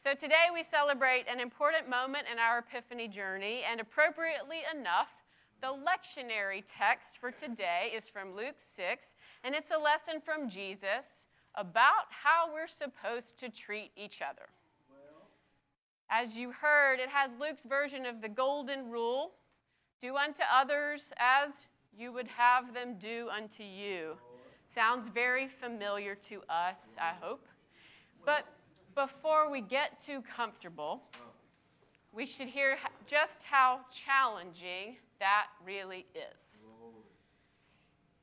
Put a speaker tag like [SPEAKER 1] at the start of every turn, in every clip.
[SPEAKER 1] So today we celebrate an important moment in our Epiphany journey, and appropriately enough, the lectionary text for today is from Luke 6, and it's a lesson from Jesus about how we're supposed to treat each other. As you heard, it has Luke's version of the golden rule: do unto others as you would have them do unto you. Sounds very familiar to us, I hope. But before we get too comfortable, we should hear just how challenging that really is.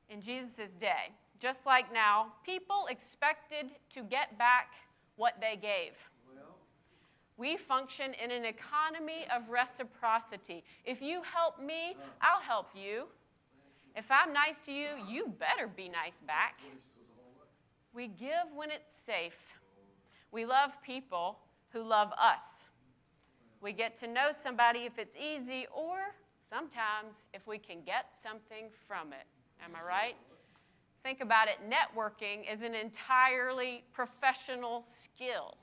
[SPEAKER 1] In Jesus' day, just like now, people expected to get back what they gave. We function in an economy of reciprocity. If you help me, I'll help you. If I'm nice to you, you better be nice back. We give when it's safe. We love people who love us. We get to know somebody if it's easy, or sometimes if we can get something from it. Am I right? Think about it. Networking is an entirely professional skill.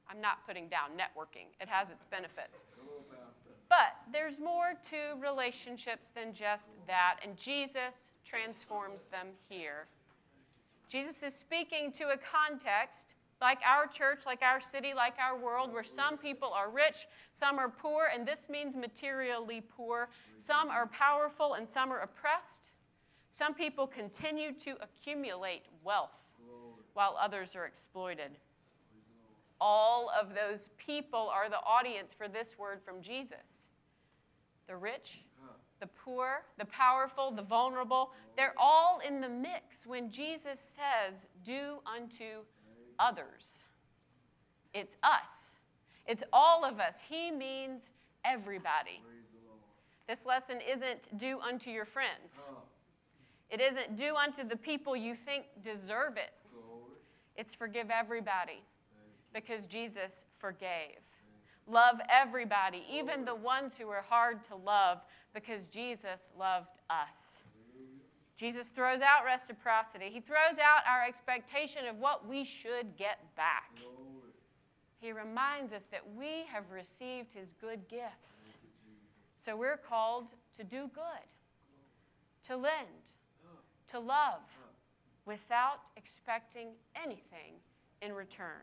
[SPEAKER 1] I'm not putting down networking. It has its benefits. But there's more to relationships than just that, and Jesus transforms them here. Jesus is speaking to a context like our church, like our city, like our world, where some people are rich, some are poor, and this means materially poor. Some are powerful and some are oppressed. Some people continue to accumulate wealth while others are exploited. All of those people are the audience for this word from Jesus. The rich, the poor, the powerful, the vulnerable, they're all in the mix when Jesus says, do unto others. It's us. It's all of us. He means everybody. This lesson isn't do unto your friends. It isn't do unto the people you think deserve it. It's forgive everybody because Jesus forgave. Love everybody, even the ones who are hard to love, because Jesus loved us. Jesus throws out reciprocity. He throws out our expectation of what we should get back. He reminds us that we have received his good gifts. So we're called to do good, to lend, to love, without expecting anything in return.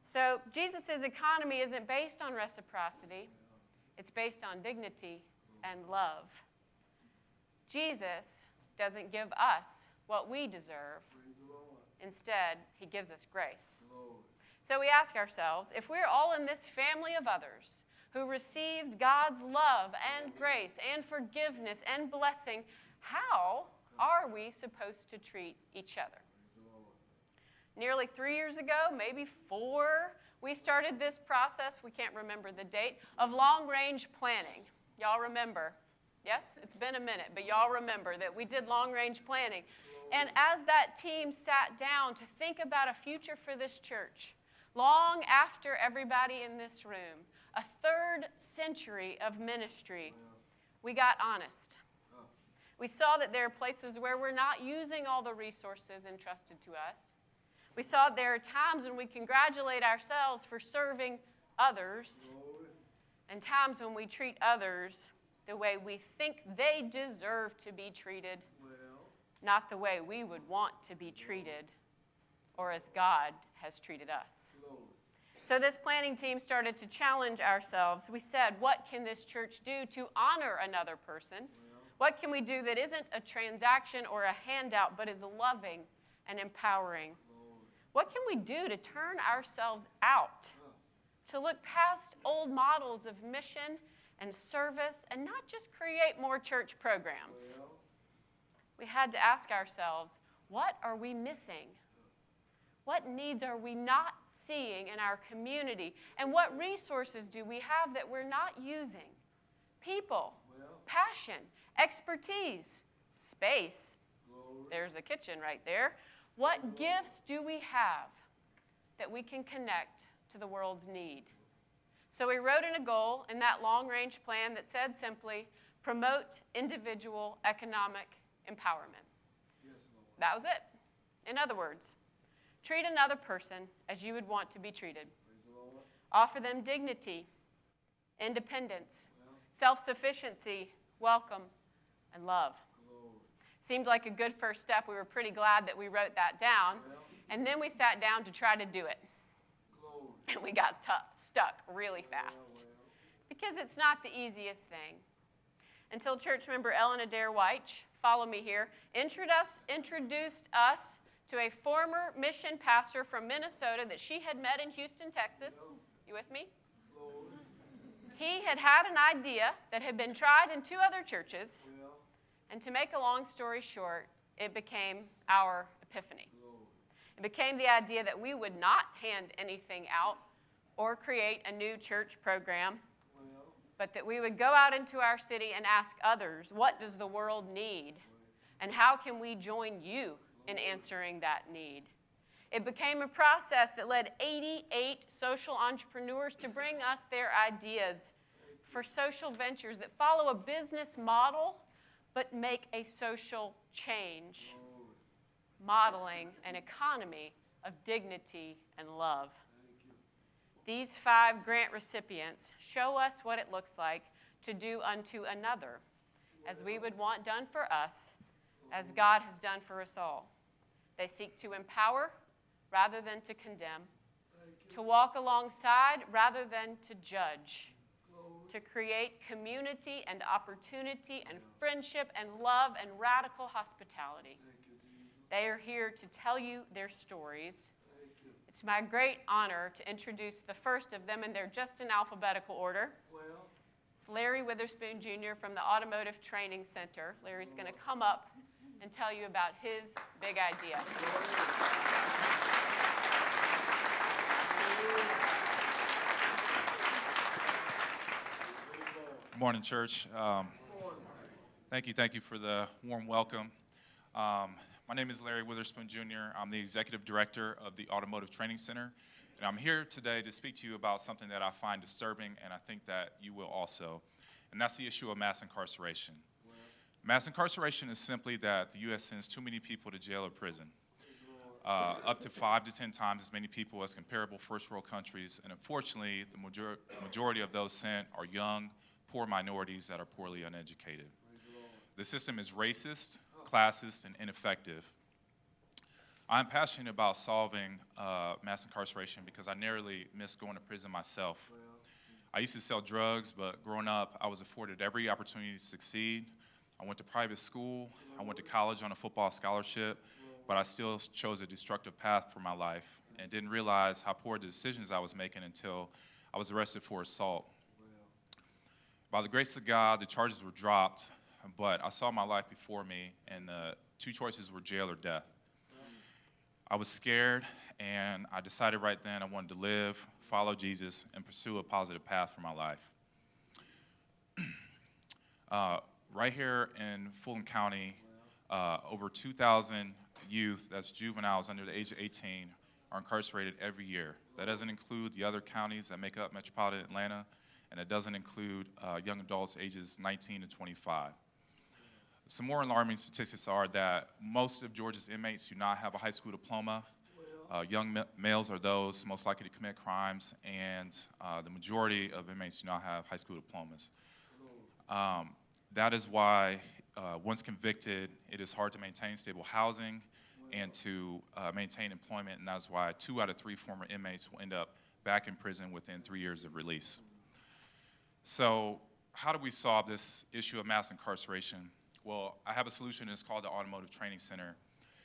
[SPEAKER 1] So Jesus' economy isn't based on reciprocity. It's based on dignity and love. Jesus doesn't give us what we deserve. Instead, he gives us grace. So we ask ourselves, if we're all in this family of others who received God's love and grace and forgiveness and blessing, how are we supposed to treat each other? Nearly 3 years ago, maybe 4, we started this process, we can't remember the date, of long-range planning. Y'all remember? Yes? It's been a minute, but y'all remember that we did long-range planning. And as that team sat down to think about a future for this church, long after everybody in this room, a 3rd century of ministry, we got honest. We saw that there are places where we're not using all the resources entrusted to us. We saw there are times when we congratulate ourselves for serving others, and times when we treat others the way we think they deserve to be treated, not the way we would want to be treated, or as God has treated us. So this planning team started to challenge ourselves. We said, what can this church do to honor another person? What can we do that isn't a transaction or a handout, but is loving and empowering? What can we do to turn ourselves out, to look past old models of mission and service and not just create more church programs? We had to ask ourselves, what are we missing? What needs are we not seeing in our community? And what resources do we have that we're not using? People, passion, expertise, space. There's a kitchen right there. What gifts do we have that we can connect to the world's need? So we wrote in a goal in that long-range plan that said simply, promote individual economic empowerment. That was it. In other words, Treat another person as you would want to be treated. Offer them dignity, independence, self-sufficiency, welcome, and love. Seemed like a good first step. We were pretty glad that we wrote that down. And then we sat down to try to do it. And we got stuck really fast. Because it's not the easiest thing. Until church member Ellen Adair White, follow me here, introduced us to a former mission pastor from Minnesota that she had met in Houston, Texas. You with me? He had an idea that had been tried in 2 other churches. And to make a long story short, it became our epiphany. It became the idea that we would not hand anything out or create a new church program, but that we would go out into our city and ask others, what does the world need? And how can we join you in answering that need? It became a process that led 88 social entrepreneurs to bring us their ideas for social ventures that follow a business model but make a social change, modeling an economy of dignity and love. These 5 grant recipients show us what it looks like to do unto another as we would want done for us, as God has done for us all. They seek to empower rather than to condemn, to walk alongside rather than to judge, to create community and opportunity and friendship and love and radical hospitality. They are here to tell you their stories. It's my great honor to introduce the first of them, and they're just in alphabetical order. It's Larry Witherspoon, Jr. from the Automotive Training Center. Larry's going to come up and tell you about his big idea.
[SPEAKER 2] Good morning, church. Thank you for the warm welcome. My name is Larry Witherspoon, Jr. I'm the Executive Director of the Automotive Training Center, and I'm here today to speak to you about something that I find disturbing, and I think that you will also, and that's the issue of mass incarceration. Mass incarceration is simply that the U.S. sends too many people to jail or prison, up to 5 to 10 times as many people as comparable first world countries, and unfortunately, the majority of those sent are young, poor minorities that are poorly uneducated. The system is racist, classist, and ineffective. I'm passionate about solving mass incarceration because I narrowly missed going to prison myself. I used to sell drugs, but growing up, I was afforded every opportunity to succeed. I went to private school, I went to college on a football scholarship, but I still chose a destructive path for my life and didn't realize how poor the decisions I was making until I was arrested for assault. By the grace of God, the charges were dropped, but I saw my life before me, and the 2 choices were jail or death. I was scared, and I decided right then I wanted to live, follow Jesus, and pursue a positive path for my life. Right here in Fulton County, over 2,000 youth, that's juveniles under the age of 18, are incarcerated every year. That doesn't include the other counties that make up metropolitan Atlanta, and it doesn't include young adults ages 19 to 25. Some more alarming statistics are that most of Georgia's inmates do not have a high school diploma. Young males are those most likely to commit crimes, and the majority of inmates do not have high school diplomas. That is why, once convicted, it is hard to maintain stable housing and to maintain employment, and that is why 2 out of 3 former inmates will end up back in prison within 3 years of release. So how do we solve this issue of mass incarceration? Well, I have a solution. It's called the Automotive Training Center.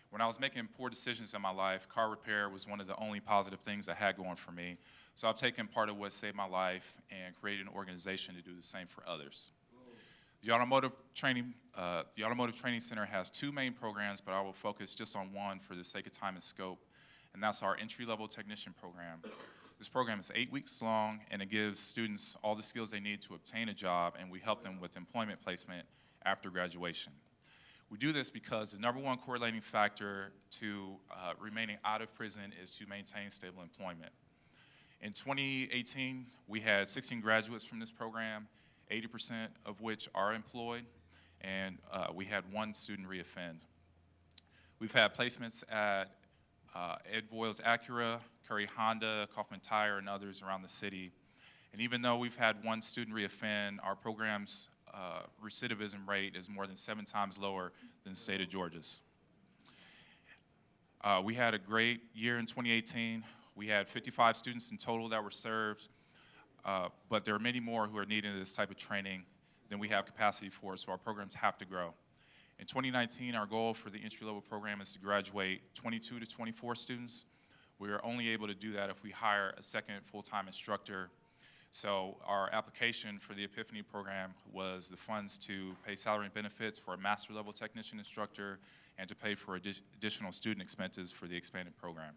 [SPEAKER 2] When I was making poor decisions in my life, car repair was one of the only positive things I had going for me. So I've taken part of what saved my life and created an organization to do the same for others. The Automotive Training Center has 2 main programs, but I will focus just on one for the sake of time and scope, and that's our entry-level technician program. This program is 8 weeks long, and it gives students all the skills they need to obtain a job, and we help them with employment placement after graduation. We do this because the #1 correlating factor to remaining out of prison is to maintain stable employment. In 2018, we had 16 graduates from this program, 80% of which are employed, and we had 1 student reoffend. We've had placements at Ed Voiles Acura, Curry Honda, Kaufman Tire, and others around the city. And even though we've had one student reoffend, our program's recidivism rate is more than 7 times lower than the state of Georgia's. We had a great year in 2018. We had 55 students in total that were served, but there are many more who are needing this type of training than we have capacity for, so our programs have to grow. In 2019, our goal for the entry-level program is to graduate 22 to 24 students. We are only able to do that if we hire a second full-time instructor. So our application for the Epiphany program was the funds to pay salary and benefits for a master-level technician instructor and to pay for additional student expenses for the expanded program.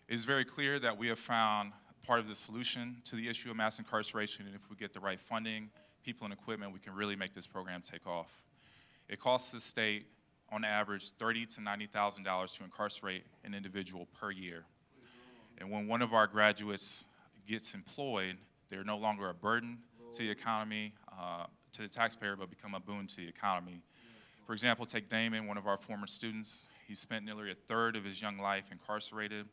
[SPEAKER 2] It is very clear that we have found part of the solution to the issue of mass incarceration, and if we get the right funding, people, and equipment, we can really make this program take off. It costs the state, on average, $30,000 to $90,000 to incarcerate an individual per year. And when one of our graduates gets employed, they're no longer a burden to the economy, to the taxpayer, but become a boon to the economy. For example, take Damon, one of our former students. He spent nearly a third of his young life incarcerated,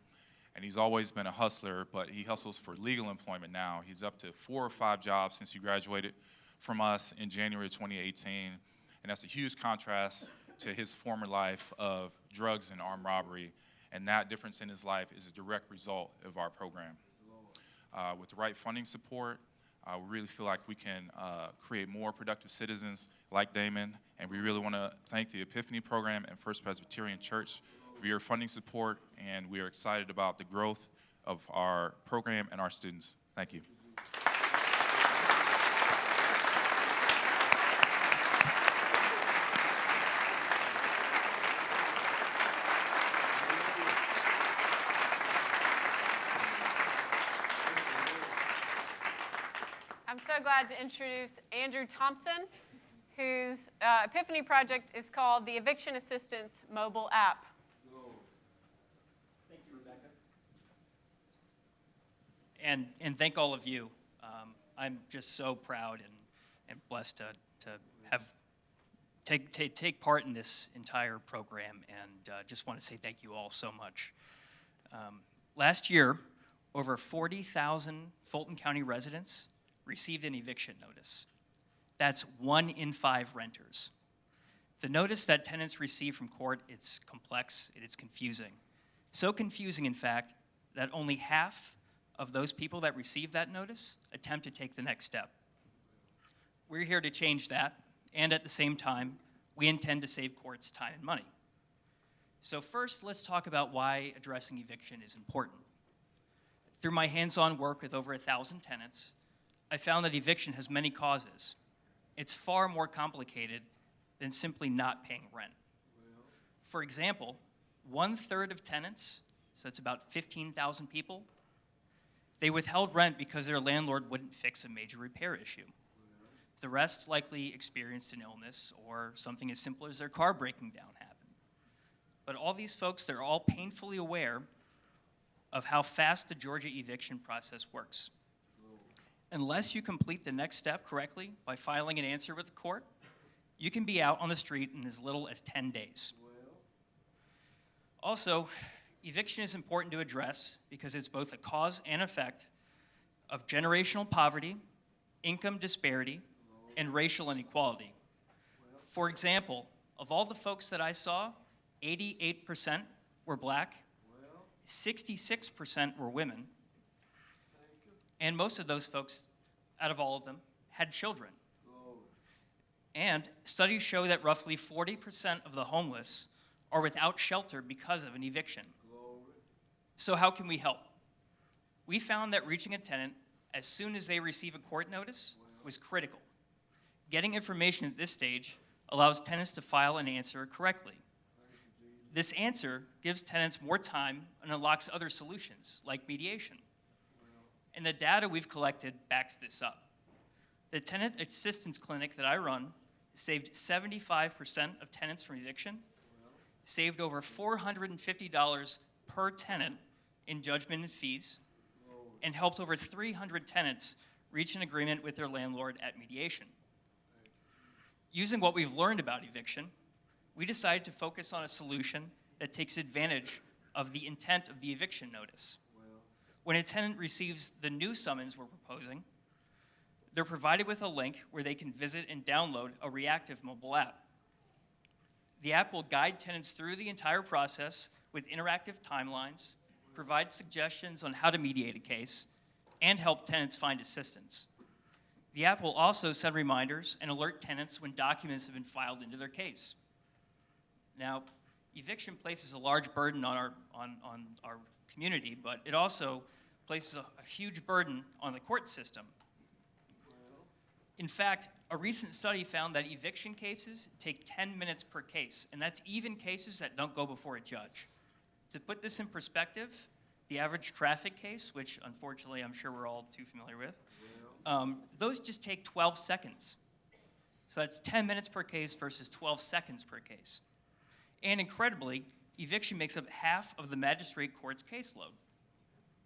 [SPEAKER 2] and he's always been a hustler, but he hustles for legal employment now. He's up to 4 or 5 jobs since he graduated from us in January of 2018, and that's a huge contrast to his former life of drugs and armed robbery, and that difference in his life is a direct result of our program. With the right funding support, we really feel like we can create more productive citizens like Damon, and we really want to thank the Epiphany program and First Presbyterian Church for your funding support, and we are excited about the growth of our program and our students. Thank you.
[SPEAKER 1] I'm so glad to introduce Andrew Thompson, whose Epiphany project is called the Eviction Assistance Mobile App.
[SPEAKER 3] Thank you, Rebecca. And thank all of you. I'm just so proud and blessed to have take part in this entire program, and just want to say thank you all so much. Last year, over 40,000 Fulton County residents received an eviction notice. That's 1 in 5 renters. The notice that tenants receive from court, it's complex, it's confusing. So confusing, in fact, that only half of those people that receive that notice attempt to take the next step. We're here to change that, and at the same time, we intend to save courts time and money. So first, let's talk about why addressing eviction is important. Through my hands-on work with over 1,000 tenants, I found that eviction has many causes. It's far more complicated than simply not paying rent. For example, 1/3 of tenants, so that's about 15,000 people, they withheld rent because their landlord wouldn't fix a major repair issue. The rest likely experienced an illness or something as simple as their car breaking down happened. But all these folks, they're all painfully aware of how fast the Georgia eviction process works. Unless you complete the next step correctly by filing an answer with the court, you can be out on the street in as little as 10 days. Also, eviction is important to address because it's both a cause and effect of generational poverty, income disparity, and racial inequality. For example, of all the folks that I saw, 88% were black, 66% were women, and most of those folks, out of all of them, had children. And studies show that roughly 40% of the homeless are without shelter because of an eviction. So how can we help? We found that reaching a tenant as soon as they receive a court notice was critical. Getting information at this stage allows tenants to file an answer correctly. This answer gives tenants more time and unlocks other solutions, like mediation. And the data we've collected backs this up. The tenant assistance clinic that I run saved 75% of tenants from eviction, saved over $450 per tenant in judgment and fees, and helped over 300 tenants reach an agreement with their landlord at mediation. Using what we've learned about eviction, we decided to focus on a solution that takes advantage of the intent of the eviction notice. When a tenant receives the new summons we're proposing, they're provided with a link where they can visit and download a reactive mobile app. The app will guide tenants through the entire process with interactive timelines, provide suggestions on how to mediate a case, and help tenants find assistance. The app will also send reminders and alert tenants when documents have been filed into their case. Now, eviction places a large burden on our community, but it also places a huge burden on the court system. In fact, a recent study found that eviction cases take 10 minutes per case, and that's even cases that don't go before a judge. To put this in perspective, the average traffic case, which unfortunately I'm sure we're all too familiar with, those just take 12 seconds. So that's 10 minutes per case versus 12 seconds per case. And incredibly, eviction makes up half of the magistrate court's caseload.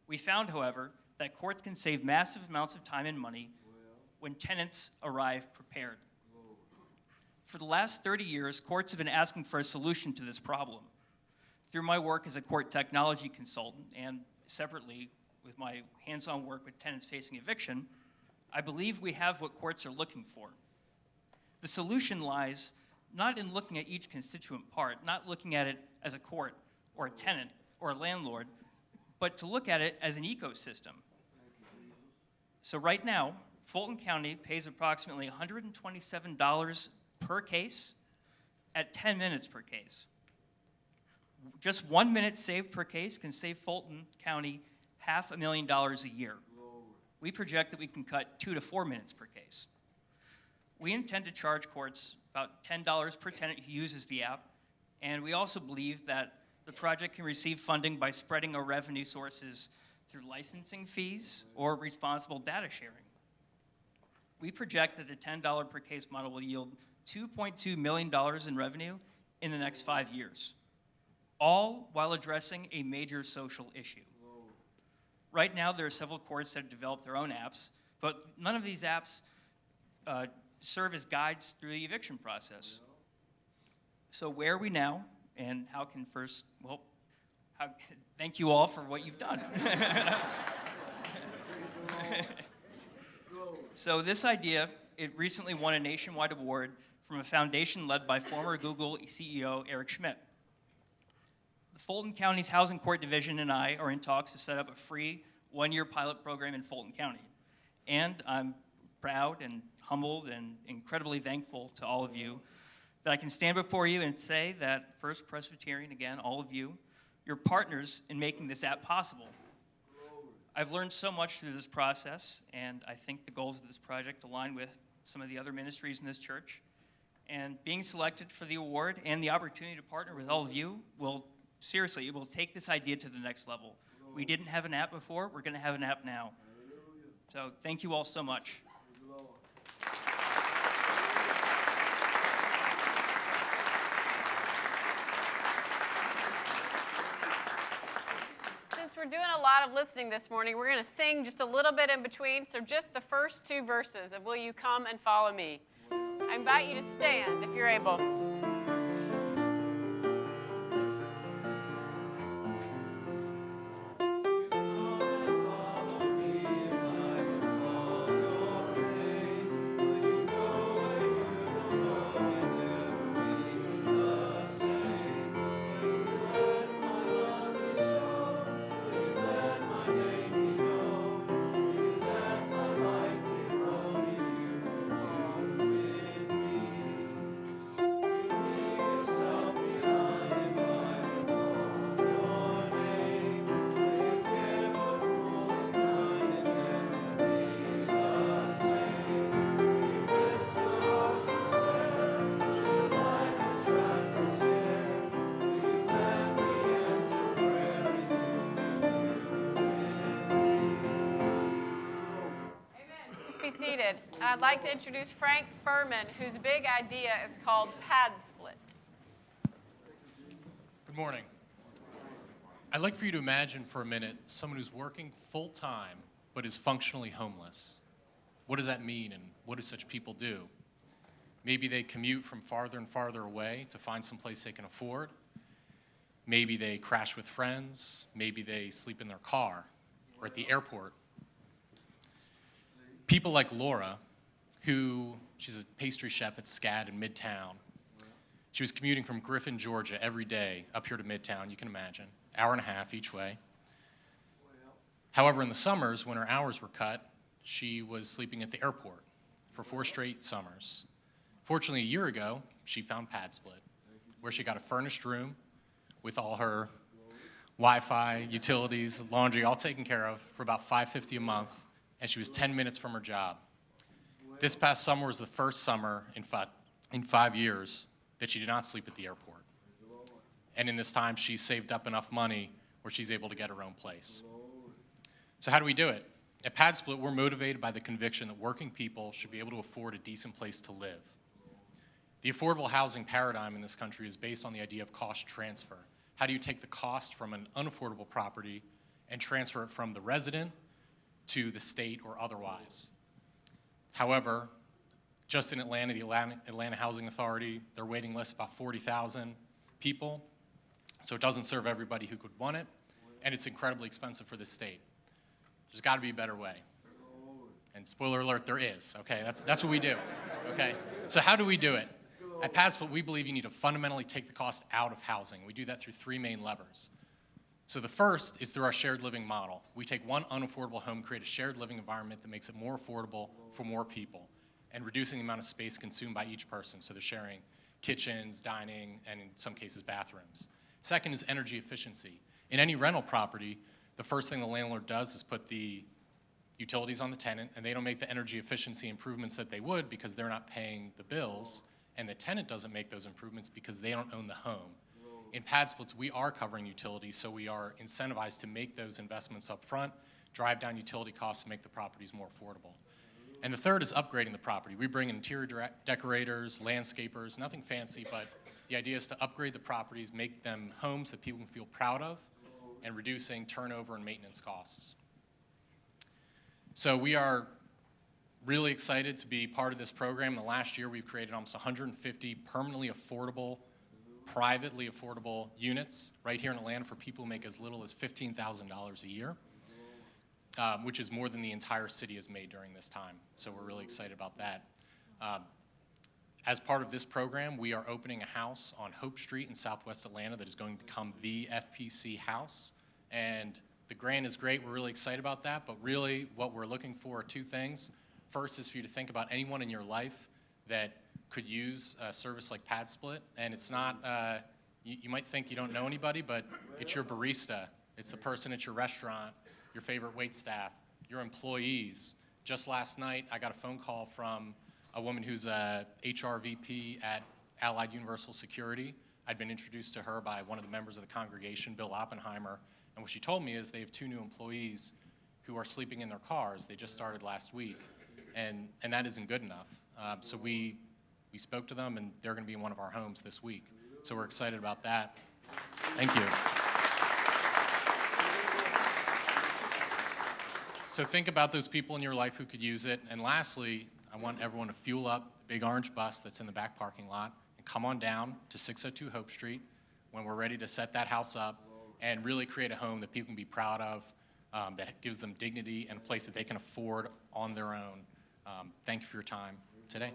[SPEAKER 3] We found, however, that courts can save massive amounts of time and money when tenants arrive prepared. For the last 30 years, courts have been asking for a solution to this problem. Through my work as a court technology consultant and separately with my hands-on work with tenants facing eviction, I believe we have what courts are looking for. The solution lies not in looking at each constituent part, not looking at it as a court or a tenant or a landlord, but to look at it as an ecosystem. So right now, Fulton County pays approximately $127 per case at 10 minutes per case. Just 1 minute saved per case can save Fulton County $500,000 a year. We project that we can cut 2 to 4 minutes per case. We intend to charge courts about $10 per tenant who uses the app, and we also believe that the project can receive funding by spreading our revenue sources through licensing fees or responsible data sharing. We project that the $10 per case model will yield $2.2 million in revenue in the next 5 years, all while addressing a major social issue. Right now, there are several courts that have developed their own apps, but none of these apps serve as guides through the eviction process. So where are we now, and how can first, well, thank you all for what you've done. So this idea, it recently won a nationwide award from a foundation led by former Google CEO Eric Schmidt. The Fulton County's Housing Court Division and I are in talks to set up a free one-year pilot program in Fulton County. And I'm proud and humbled and incredibly thankful to all of you that I can stand before you and say that First Presbyterian, again, all of you, you're partners in making this app possible. I've learned so much through this process, and I think the goals of this project align with some of the other ministries in this church. And being selected for the award and the opportunity to partner with all of you will, seriously, it will take this idea to the next level. We didn't have an app before, we're gonna have an app now. So thank you all so much.
[SPEAKER 1] Since we're doing a lot of listening this morning, we're going to sing just a little bit in between, so just the first 2 verses of Will You Come and Follow Me. I invite you to stand if you're able. I'd like to introduce Frank Furman, whose big idea is called Pad Split.
[SPEAKER 4] Good morning. I'd like for you to imagine for a minute someone who's working full-time but is functionally homeless. What does that mean, and what do such people do? Maybe they commute from farther and farther away to find some place they can afford. Maybe they crash with friends. Maybe they sleep in their car or at the airport. People like Laura, she's a pastry chef at SCAD in Midtown. She was commuting from Griffin, Georgia every day up here to Midtown, you can imagine, hour and a half each way. However, in the summers, when her hours were cut, she was sleeping at the airport for 4 straight summers. Fortunately, a year ago, she found Pad Split, where she got a furnished room with all her Wi-Fi, utilities, laundry, all taken care of for about $550 a month, and she was 10 minutes from her job. This past summer was the first summer in 5 years that she did not sleep at the airport. And in this time, she saved up enough money where she's able to get her own place. So how do we do it? At Pad Split, we're motivated by the conviction that working people should be able to afford a decent place to live. The affordable housing paradigm in this country is based on the idea of cost transfer. How do you take the cost from an unaffordable property and transfer it from the resident to the state or otherwise? However, just in Atlanta, the Atlanta Housing Authority, their waiting list is about 40,000 people, so it doesn't serve everybody who could want it, and it's incredibly expensive for the state. There's got to be a better way. And spoiler alert, there is, okay? That's what we do, okay? So how do we do it? At Pad Split, we believe you need to fundamentally take the cost out of housing. We do that through 3 main levers. So the first is through our shared living model. We take one unaffordable home, create a shared living environment that makes it more affordable for more people, and reducing the amount of space consumed by each person. So they're sharing kitchens, dining, and in some cases, bathrooms. Second is energy efficiency. In any rental property, the first thing the landlord does is put the utilities on the tenant, and they don't make the energy efficiency improvements that they would because they're not paying the bills, and the tenant doesn't make those improvements because they don't own the home. In Pad Splits, we are covering utilities, so we are incentivized to make those investments up front, drive down utility costs, and make the properties more affordable. And the third is upgrading the property. We bring interior decorators, landscapers, nothing fancy, but the idea is to upgrade the properties, make them homes that people can feel proud of, and reducing turnover and maintenance costs. So we are really excited to be part of this program. In the last year, we've created almost 150 permanently affordable, privately affordable units right here in Atlanta for people who make as little as $15,000 a year, which is more than the entire city has made during this time. So we're really excited about that. As part of this program, we are opening a house on Hope Street in Southwest Atlanta that is going to become the FPC house. And the grant is great. We're really excited about that. But really, what we're looking for are 2 things. First is for you to think about anyone in your life that could use a service like Pad Split. And it's not, you might think you don't know anybody, but it's your barista. It's the person at your restaurant, your favorite wait staff, your employees. Just last night, I got a phone call from a woman who's a HR VP at Allied Universal Security. I'd been introduced to her by one of the members of the congregation, Bill Oppenheimer, and what she told me is they have 2 new employees who are sleeping in their cars. They just started last week, and that isn't good enough. So we spoke to them, and they're going to be in one of our homes this week. So we're excited about that. Thank you. So think about those people in your life who could use it. And lastly, I want everyone to fuel up the big orange bus that's in the back parking lot and come on down to 602 Hope Street when we're ready to set that house up and really create a home that people can be proud of, that gives them dignity and a place that they can afford on their own. Thank you for your time today.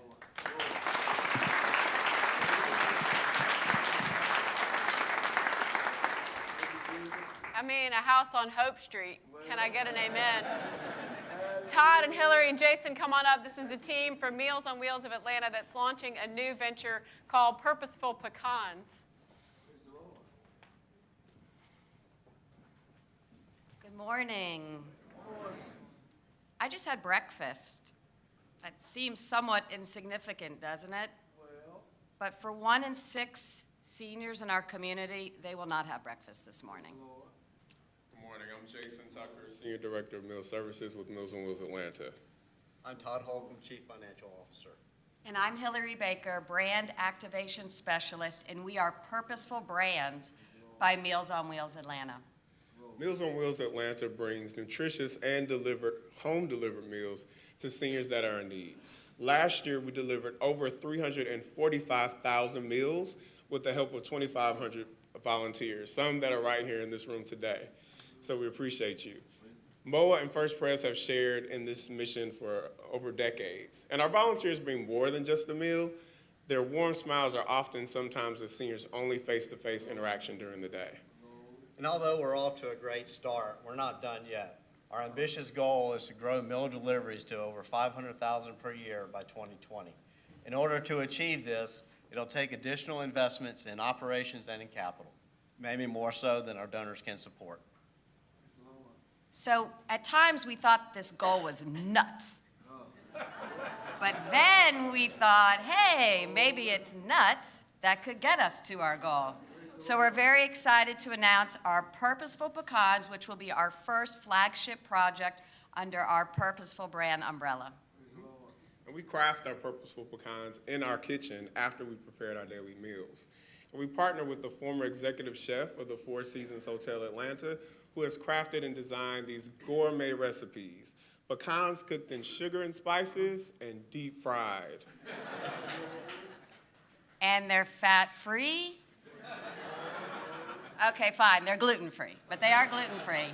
[SPEAKER 1] I mean, a house on Hope Street. Can I get an amen? Todd and Hillary and Jason, come on up. This is the team from Meals on Wheels of Atlanta that's launching a new venture called Purposeful Pecans.
[SPEAKER 5] Good morning. I just had breakfast. That seems somewhat insignificant, doesn't it? But for 1 in 6 seniors in our community, they will not have breakfast this morning.
[SPEAKER 6] Good morning. I'm Jason Tucker, Senior Director of Meal Services with Meals on Wheels Atlanta.
[SPEAKER 7] I'm Todd Holcomb, Chief Financial Officer.
[SPEAKER 5] And I'm Hillary Baker, Brand Activation Specialist, and we are Purposeful Brands by Meals on Wheels Atlanta.
[SPEAKER 6] Meals on Wheels Atlanta brings nutritious and home-delivered meals to seniors that are in need. Last year, we delivered over 345,000 meals with the help of 2,500 volunteers, some that are right here in this room today. So we appreciate you. MOA and First Press have shared in this mission for over decades. And our volunteers bring more than just a meal. Their warm smiles are often sometimes the seniors' only face-to-face interaction during the day.
[SPEAKER 7] And although we're off to a great start, we're not done yet. Our ambitious goal is to grow meal deliveries to over 500,000 per year by 2020. In order to achieve this, it'll take additional investments in operations and in capital, maybe more so than our donors can support.
[SPEAKER 5] So at times we thought this goal was nuts. But then we thought, hey, maybe it's nuts that could get us to our goal. So we're very excited to announce our Purposeful Pecans, which will be our first flagship project under our Purposeful brand umbrella.
[SPEAKER 6] And we craft our Purposeful Pecans in our kitchen after we prepared our daily meals. And we partner with the former executive chef of the Four Seasons Hotel Atlanta, who has crafted and designed these gourmet recipes. Pecans cooked in sugar and spices and deep fried.
[SPEAKER 5] And they're fat-free? Okay, fine, they're gluten-free, but they are gluten-free.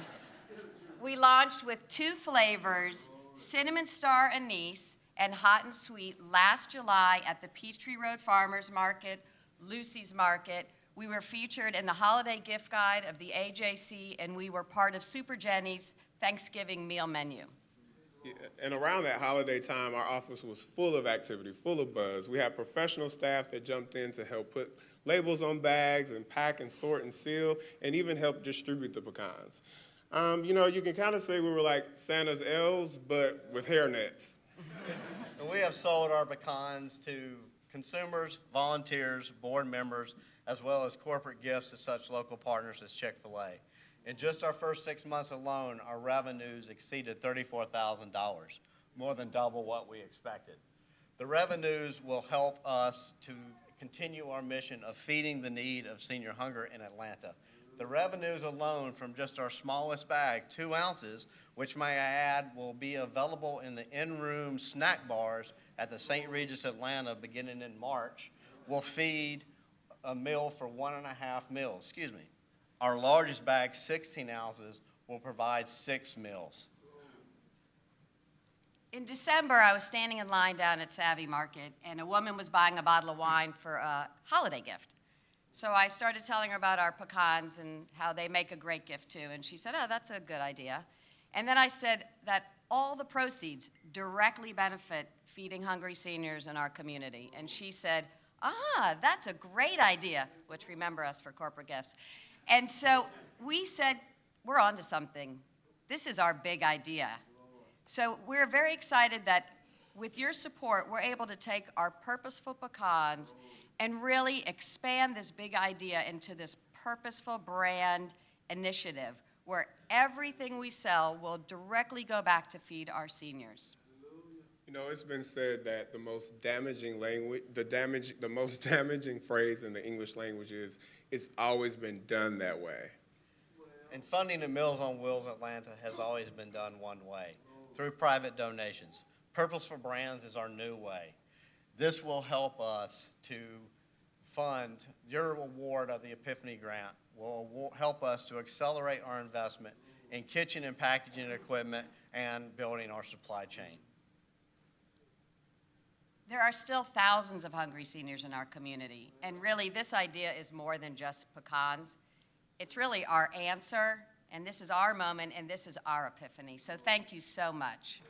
[SPEAKER 5] We launched with 2 flavors, Cinnamon Star Anise and Hot and Sweet, last July at the Peachtree Road Farmers Market, Lucy's Market. We were featured in the holiday gift guide of the AJC, and we were part of Super Jenny's Thanksgiving meal menu.
[SPEAKER 6] Yeah, and around that holiday time, our office was full of activity, full of buzz. We had professional staff that jumped in to help put labels on bags and pack and sort and seal, and even help distribute the pecans. You know, you can kind of say we were like Santa's elves, but with hairnets.
[SPEAKER 7] And we have sold our pecans to consumers, volunteers, board members, as well as corporate gifts to such local partners as Chick-fil-A. In just our first 6 months alone, our revenues exceeded $34,000, more than double what we expected. The revenues will help us to continue our mission of feeding the need of senior hunger in Atlanta. The revenues alone from just our smallest bag, 2 ounces, which may I add will be available in the in-room snack bars at the St. Regis Atlanta beginning in March, will feed a meal for 1.5 meals, excuse me. Our largest bag, 16 ounces, will provide 6 meals.
[SPEAKER 5] In December, I was standing in line down at Savvy Market, and a woman was buying a bottle of wine for a holiday gift. So I started telling her about our pecans and how they make a great gift too, and she said, oh, that's a good idea. And then I said that all the proceeds directly benefit feeding hungry seniors in our community. And she said, that's a great idea, which remember us for corporate gifts. And so we said, we're on to something. This is our big idea. So we're very excited that with your support, we're able to take our Purposeful Pecans and really expand this big idea into this Purposeful brand initiative where everything we sell will directly go back to feed our seniors.
[SPEAKER 6] You know, it's been said that the most damaging language, the most damaging phrase in the English language is, it's always been done that way.
[SPEAKER 7] And funding of Meals on Wheels Atlanta has always been done one way, through private donations. Purposeful Brands is our new way. This will help us to fund your award of the Epiphany Grant, will help us to accelerate our investment in kitchen and packaging equipment and building our supply chain.
[SPEAKER 5] There are still thousands of hungry seniors in our community, and really this idea is more than just pecans. It's really our answer, and this is our moment, and this is our epiphany. So thank you so much.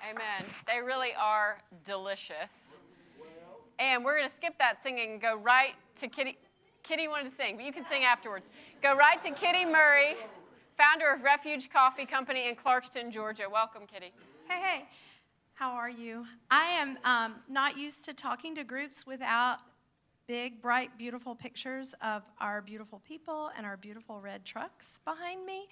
[SPEAKER 1] Amen. They really are delicious. And we're going to skip that singing and go right to Kitty. Kitty wanted to sing, but you can sing afterwards. Go right to Kitty Murray, founder of Refuge Coffee Company in Clarkston, Georgia. Welcome, Kitty.
[SPEAKER 8] Hey, how are you? I am not used to talking to groups without big, bright, beautiful pictures of our beautiful people and our beautiful red trucks behind me.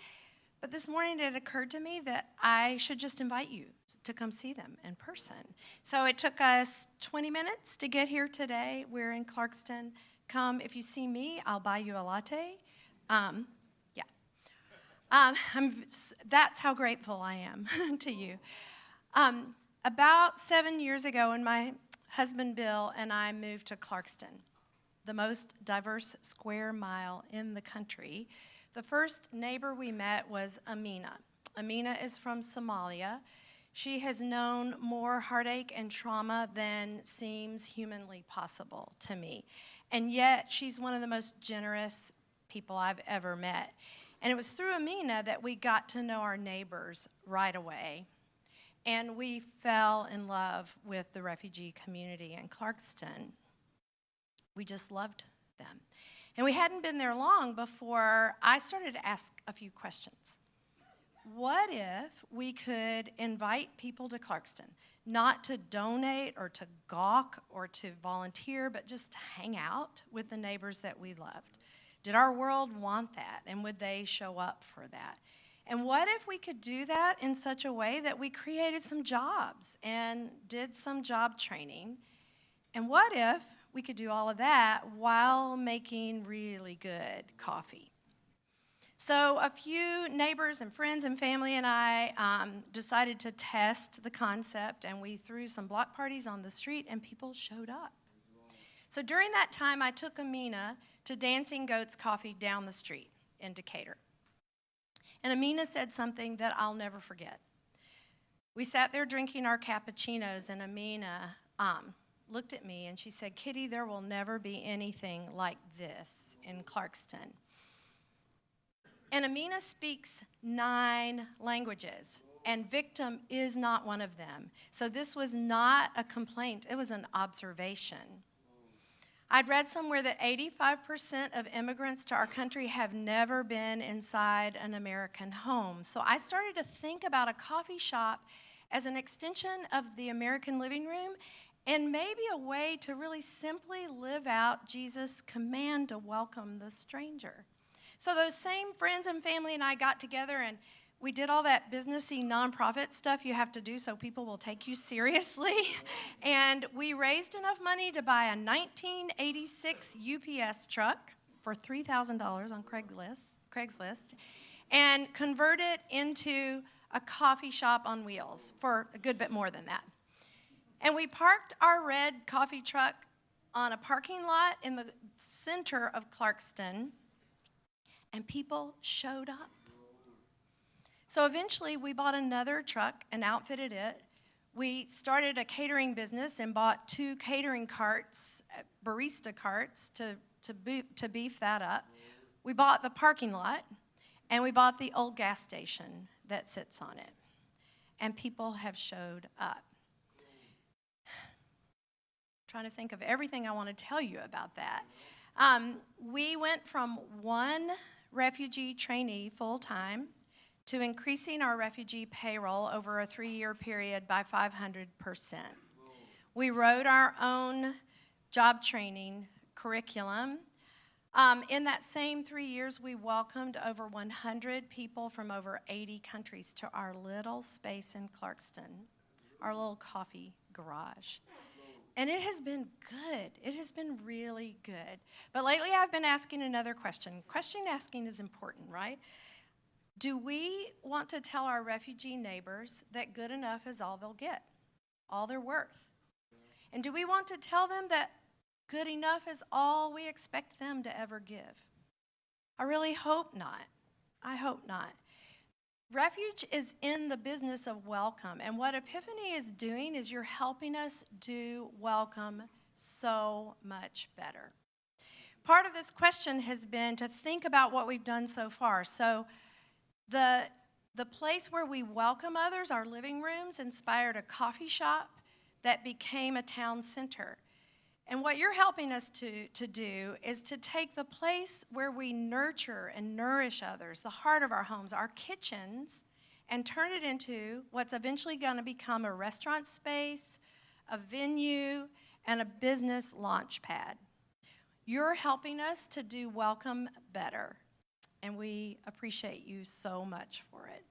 [SPEAKER 8] But this morning it occurred to me that I should just invite you to come see them in person. So it took us 20 minutes to get here today. We're in Clarkston. Come, if you see me, I'll buy you a latte. That's how grateful I am to you. About 7 years ago, when my husband Bill and I moved to Clarkston, the most diverse square mile in the country, the first neighbor we met was Amina. Amina is from Somalia. She has known more heartache and trauma than seems humanly possible to me. And yet, she's one of the most generous people I've ever met. And it was through Amina that we got to know our neighbors right away. And we fell in love with the refugee community in Clarkston. We just loved them. And we hadn't been there long before I started to ask a few questions. What if we could invite people to Clarkston, not to donate or to gawk or to volunteer, but just to hang out with the neighbors that we loved? Did our world want that, and would they show up for that? And what if we could do that in such a way that we created some jobs and did some job training? And what if we could do all of that while making really good coffee? So a few neighbors and friends and family and I decided to test the concept, and we threw some block parties on the street, and people showed up. So during that time, I took Amina to Dancing Goat's Coffee down the street in Decatur. And Amina said something that I'll never forget. We sat there drinking our cappuccinos, and Amina looked at me and she said, "Kitty, there will never be anything like this in Clarkston." And Amina speaks 9 languages, and victim is not one of them. So this was not a complaint, it was an observation. I'd read somewhere that 85% of immigrants to our country have never been inside an American home. So I started to think about a coffee shop as an extension of the American living room, and maybe a way to really simply live out Jesus' command to welcome the stranger. So those same friends and family and I got together, and we did all that businessy nonprofit stuff you have to do so people will take you seriously. And we raised enough money to buy a 1986 UPS truck for $3,000 on Craigslist, and convert it into a coffee shop on wheels for a good bit more than that. And we parked our red coffee truck on a parking lot in the center of Clarkston, and people showed up. So eventually we bought another truck and outfitted it. We started a catering business and bought 2 catering carts, barista carts, to beef that up. We bought the parking lot, and we bought the old gas station that sits on it. And people have showed up. Trying to think of everything I want to tell you about that. We went from 1 refugee trainee full-time to increasing our refugee payroll over a 3-year period by 500%. We wrote our own job training curriculum. In that same 3 years, we welcomed over 100 people from over 80 countries to our little space in Clarkston, our little coffee garage. And it has been good. It has been really good. But lately I've been asking another question. Question asking is important, right? Do we want to tell our refugee neighbors that good enough is all they'll get, all they're worth? And do we want to tell them that good enough is all we expect them to ever give? I really hope not. I hope not. Refuge is in the business of welcome, and what Epiphany is doing is you're helping us do welcome so much better. Part of this question has been to think about what we've done so far. So the place where we welcome others, our living rooms, inspired a coffee shop that became a town center. And what you're helping us to do is to take the place where we nurture and nourish others, the heart of our homes, our kitchens, and turn it into what's eventually going to become a restaurant space, a venue, and a business launch pad. You're helping us to do welcome better, and we appreciate you so much for it.